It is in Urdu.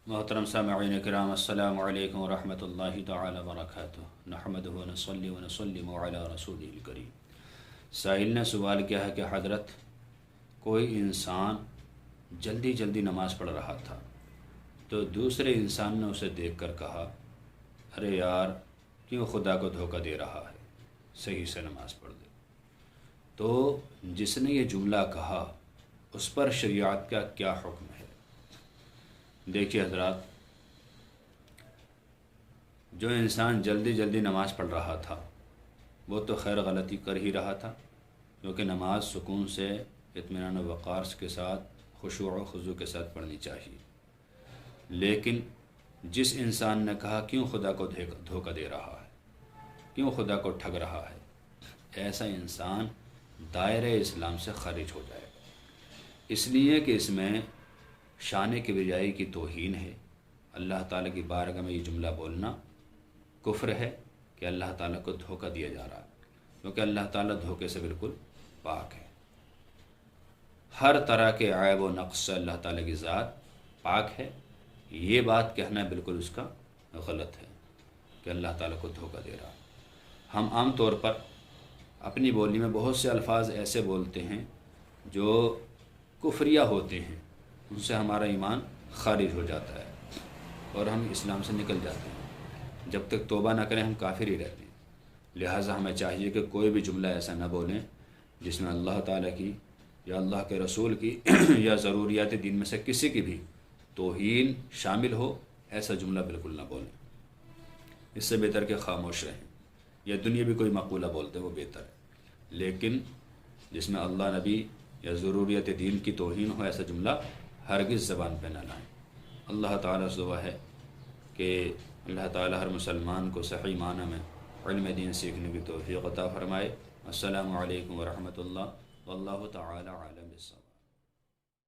محترم سامعین کرام، السلام علیکم ورحمۃ اللہ تعالی وبرکاتہ۔ نحمدہ ونصلی ونسلم علی رسولہ الکریم۔ سائل نے سوال کیا ہے کہ حضرت، کوئی انسان جلدی جلدی نماز پڑھ رہا تھا تو دوسرے انسان نے اسے دیکھ کر کہا، ارے یار کیوں خدا کو دھوکہ دے رہا ہے، صحیح سے نماز پڑھ دے۔ تو جس نے یہ جملہ کہا اس پر شریعت کا کیا حکم ہے؟ دیکھیے حضرات، جو انسان جلدی جلدی نماز پڑھ رہا تھا وہ تو خیر غلطی کر ہی رہا تھا، کیونکہ نماز سکون سے، اطمینان و وقار کے ساتھ، خشوع و خضوع کے ساتھ پڑھنی چاہیے۔ لیکن جس انسان نے کہا کیوں خدا کو دھوکہ دے رہا ہے، کیوں خدا کو ٹھگ رہا ہے، ایسا انسان دائرہ اسلام سے خارج ہو جائے گا، اس لیے کہ اس میں شان کبریائی کی توہین ہے۔ اللہ تعالیٰ کی بارگاہ میں یہ جملہ بولنا کفر ہے کہ اللہ تعالیٰ کو دھوکہ دیا جا رہا ہے، کیونکہ اللہ تعالیٰ دھوکے سے بالکل پاک ہے۔ ہر طرح کے عیب و نقص سے اللہ تعالیٰ کی ذات پاک ہے۔ یہ بات کہنا بالکل اس کا غلط ہے کہ اللہ تعالیٰ کو دھوکہ دے رہا ہے۔ ہم عام طور پر اپنی بولی میں بہت سے الفاظ ایسے بولتے ہیں جو کفریہ ہوتے ہیں، ان سے ہمارا ایمان خارج ہو جاتا ہے اور ہم اسلام سے نکل جاتے ہیں۔ جب تک توبہ نہ کریں ہم کافر ہی رہتے ہیں۔ لہٰذا ہمیں چاہیے کہ کوئی بھی جملہ ایسا نہ بولیں جس میں اللہ تعالیٰ کی یا اللہ کے رسول کی یا ضروریات دین میں سے کسی کی بھی توہین شامل ہو، ایسا جملہ بالکل نہ بولیں۔ اس سے بہتر کہ خاموش رہیں، یا دنیا بھی کوئی مقولہ بولتے وہ بہتر ہے، لیکن جس میں اللہ نبی یا ضروریات دین کی توہین ہو، ایسا جملہ ہرگز زبان پہ نہ لائیں۔ اللہ تعالیٰ سے دعا ہے کہ اللہ تعالیٰ ہر مسلمان کو صحیح معنی میں علم دین سیکھنے کی توفیق عطا فرمائے۔ السلام علیکم ورحمۃ اللہ، واللہ تعالیٰ عالم بالصواب۔